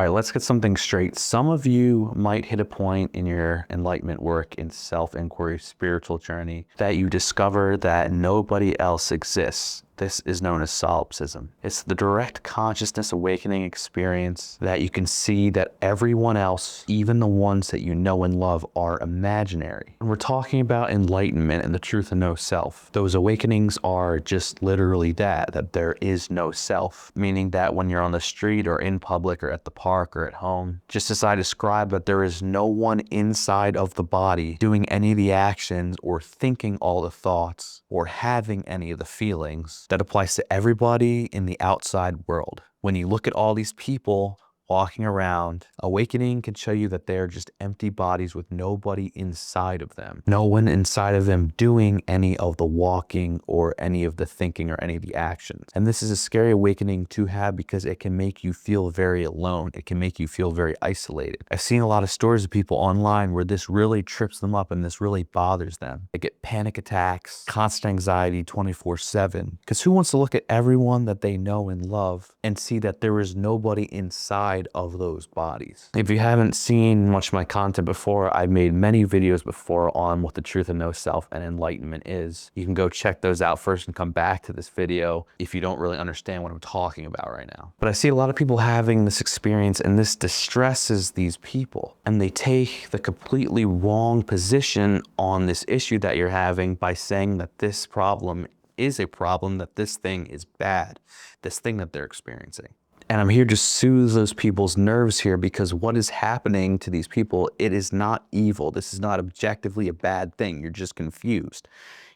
All right, let's get something straight. Some of you might hit a point in your enlightenment work, in self-inquiry, spiritual journey, that you discover that nobody else exists. This is known as solipsism. It's the direct consciousness awakening experience that you can see that everyone else, even the ones that you know and love, are imaginary. When we're talking about enlightenment and the truth of no self, those awakenings are just literally that there is no self, meaning that when you're on the street or in public or at the park or at home, just as I described, that there is no one inside of the body doing any of the actions or thinking all the thoughts or having any of the feelings. That applies to everybody in the outside world. When you look at all these people walking around, awakening can show you that they're just empty bodies with nobody inside of them. No one inside of them doing any of the walking or any of the thinking or any of the actions. And this is a scary awakening to have because it can make you feel very alone. It can make you feel very isolated. I've seen a lot of stories of people online where this really trips them up and this really bothers them. They get panic attacks, constant anxiety 24/7. Because who wants to look at everyone that they know and love and see that there is nobody inside of those bodies? If you haven't seen much of my content before, I've made many videos before on what the truth of no self and enlightenment is. You can go check those out first and come back to this video if you don't really understand what I'm talking about right now. But I see a lot of people having this experience, and this distresses these people, and they take the completely wrong position on this issue that you're having by saying that this problem is a problem, that this thing is bad, this thing that they're experiencing. And I'm here to soothe those people's nerves here, because what is happening to these people, it is not evil. This is not objectively a bad thing. You're just confused.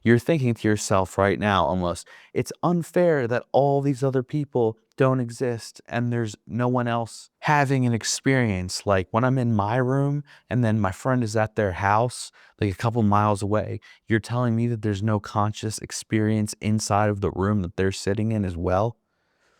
You're thinking to yourself right now almost, it's unfair that all these other people don't exist and there's no one else having an experience. Like when I'm in my room and then my friend is at their house, like a couple miles away, you're telling me that there's no conscious experience inside of the room that they're sitting in as well?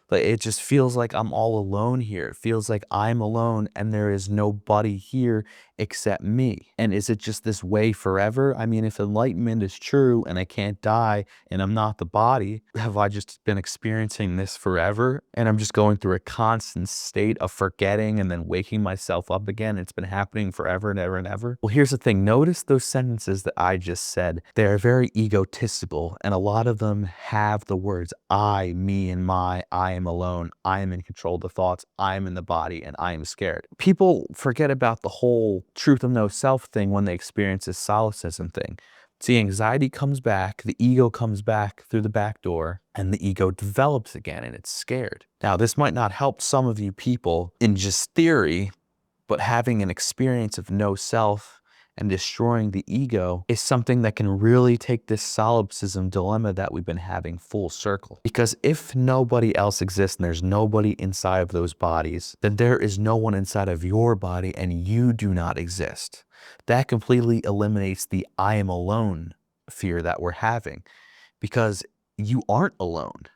But it just feels like I'm all alone here. It feels like I'm alone and there is nobody here except me. And is it just this way forever? I mean, if enlightenment is true and I can't die and I'm not the body, have I just been experiencing this forever? And I'm just going through a constant state of forgetting and then waking myself up again. It's been happening forever and ever and ever. Well, here's the thing. Notice those sentences that I just said. They're very egotistical, and a lot of them have the words I, me, and my. I am alone. I am in control of the thoughts. I am in the body, and I am scared. People forget about the whole truth of no self thing when they experience this solipsism thing. See, anxiety comes back, the ego comes back through the back door, and the ego develops again, and it's scared. Now, this might not help some of you people in just theory, but having an experience of no self and destroying the ego is something that can really take this solipsism dilemma that we've been having full circle. Because if nobody else exists and there's nobody inside of those bodies, then there is no one inside of your body and you do not exist. That completely eliminates the I am alone fear that we're having, because you aren't alone.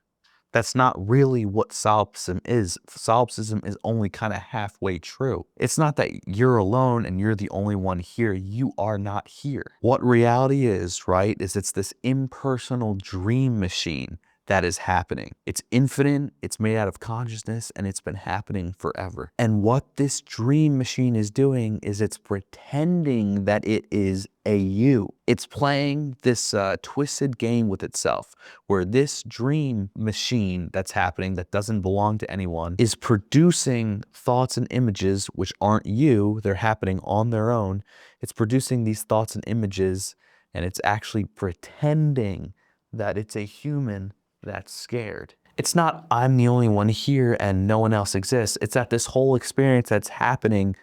That's not really what solipsism is. Solipsism is only kind of halfway true. It's not that you're alone and you're the only one here. You are not here. What reality is, right, is it's this impersonal dream machine that is happening. It's infinite, it's made out of consciousness, and it's been happening forever. And what this dream machine is doing is it's pretending that it is a you. It's playing this twisted game with itself, where this dream machine that's happening, that doesn't belong to anyone, is producing thoughts and images which aren't you. They're happening on their own. It's producing these thoughts and images, and it's actually pretending that it's a human that's scared. It's not I'm the only one here and no one else exists. It's that this whole experience that's happening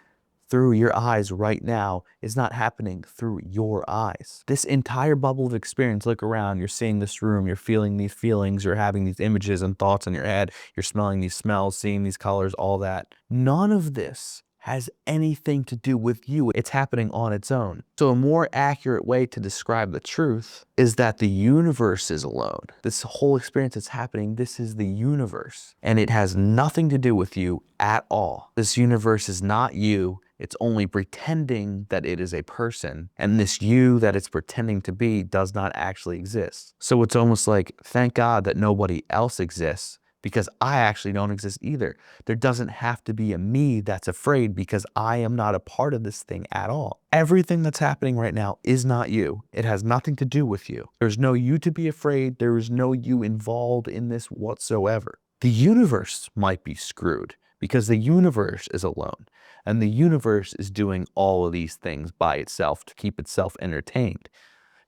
through your eyes right now is not happening through your eyes. This entire bubble of experience, look around, you're seeing this room, you're feeling these feelings, you're having these images and thoughts in your head, you're smelling these smells, seeing these colors, all that. None of this has anything to do with you. It's happening on its own. So a more accurate way to describe the truth is that the universe is alone. This whole experience that's happening, this is the universe, and it has nothing to do with you at all. This universe is not you. It's only pretending that it is a person, and this you that it's pretending to be does not actually exist. So it's almost like, thank God that nobody else exists, because I actually don't exist either. There doesn't have to be a me that's afraid because I am not a part of this thing at all. Everything that's happening right now is not you. It has nothing to do with you. There's no you to be afraid. There is no you involved in this whatsoever. The universe might be screwed because the universe is alone, and the universe is doing all of these things by itself to keep itself entertained,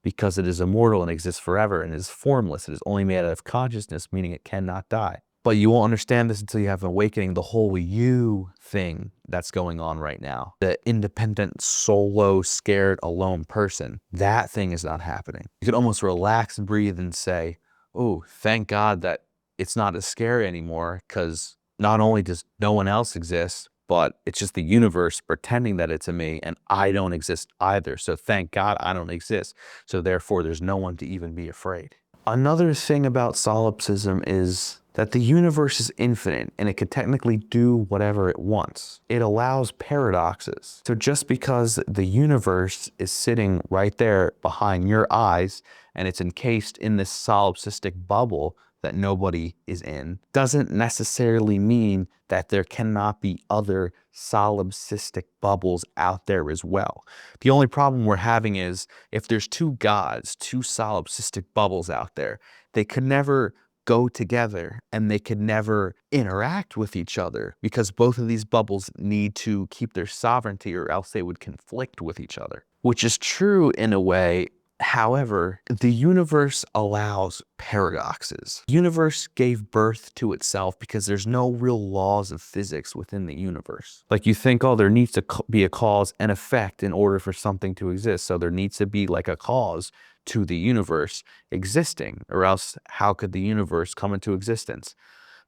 because it is immortal and exists forever and is formless. It is only made out of consciousness, meaning it cannot die. But you won't understand this until you have an awakening. The whole you thing that's going on right now, the independent, solo, scared, alone person, that thing is not happening. You can almost relax and breathe and say, oh, thank God that it's not as scary anymore, because not only does no one else exist, but it's just the universe pretending that it's a me, and I don't exist either. So thank God I don't exist. So therefore there's no one to even be afraid. Another thing about solipsism is that the universe is infinite and it could technically do whatever it wants. It allows paradoxes. So just because the universe is sitting right there behind your eyes and it's encased in this solipsistic bubble that nobody is in, doesn't necessarily mean that there cannot be other solipsistic bubbles out there as well. The only problem we're having is if there's two gods, two solipsistic bubbles out there, they could never go together and they could never interact with each other because both of these bubbles need to keep their sovereignty or else they would conflict with each other, which is true in a way. However, the universe allows paradoxes. The universe gave birth to itself because there's no real laws of physics within the universe. Like you think, oh, there needs to be a cause and effect in order for something to exist. So there needs to be like a cause to the universe existing, or else how could the universe come into existence?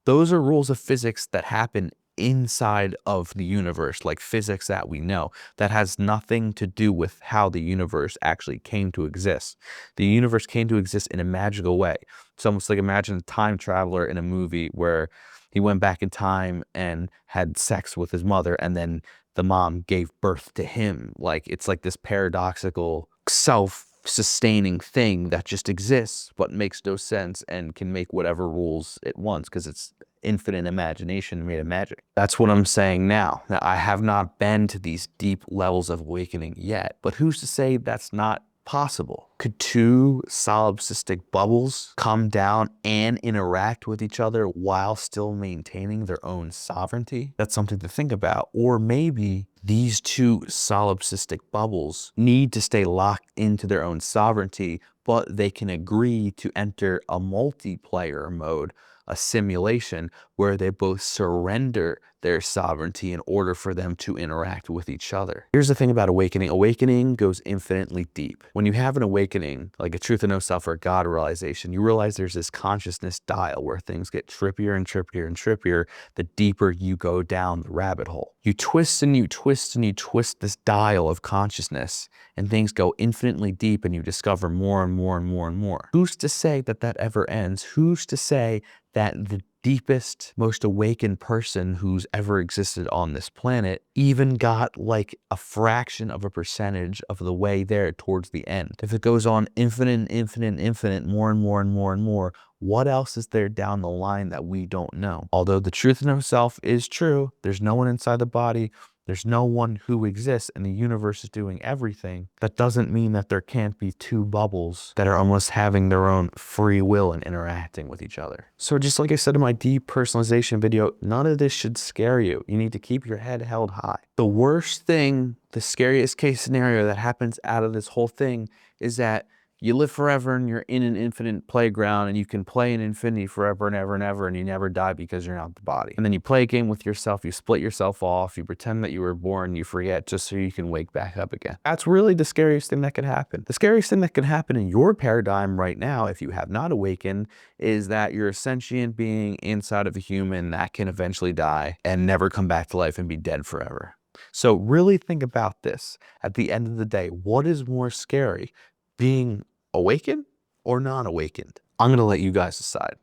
Those are rules of physics that happen inside of the universe, like physics that we know, that has nothing to do with how the universe actually came to exist. The universe came to exist in a magical way. It's almost like, imagine a time traveler in a movie where he went back in time and had sex with his mother, and then the mom gave birth to him. Like, it's like this paradoxical self-sustaining thing that just exists but makes no sense and can make whatever rules it wants because it's infinite imagination made of magic. That's what I'm saying now. Now, I have not been to these deep levels of awakening yet, but who's to say that's not possible? Could two solipsistic bubbles come down and interact with each other while still maintaining their own sovereignty? That's something to think about. Or maybe these two solipsistic bubbles need to stay locked into their own sovereignty, but they can agree to enter a multiplayer mode, a simulation where they both surrender their sovereignty in order for them to interact with each other. Here's the thing about awakening. Awakening goes infinitely deep. When you have an awakening, like a truth of no self or a God realization, you realize there's this consciousness dial where things get trippier and trippier and trippier the deeper you go down the rabbit hole. You twist and you twist and you twist this dial of consciousness, and things go infinitely deep and you discover more and more and more and more. Who's to say that that ever ends? Who's to say that the deepest, most awakened person who's ever existed on this planet even got like a fraction of a percentage of the way there towards the end? If it goes on infinite, infinite, infinite, more and more and more and more, what else is there down the line that we don't know? Although the truth in himself is true, there's no one inside the body, there's no one who exists, and the universe is doing everything. That doesn't mean that there can't be two bubbles that are almost having their own free will and interacting with each other. So just like I said in my depersonalization video, none of this should scare you. You need to keep your head held high. The worst thing, the scariest case scenario that happens out of this whole thing is that you live forever and you're in an infinite playground and you can play in infinity forever and ever and ever, and you never die because you're not the body. And then you play a game with yourself, you split yourself off, you pretend that you were born, you forget just so you can wake back up again. That's really the scariest thing that could happen. The scariest thing that can happen in your paradigm right now, if you have not awakened, is that you're a sentient being inside of a human that can eventually die and never come back to life and be dead forever. So really think about this. At the end of the day, what is more scary? Being awakened or non-awakened? I'm gonna let you guys decide.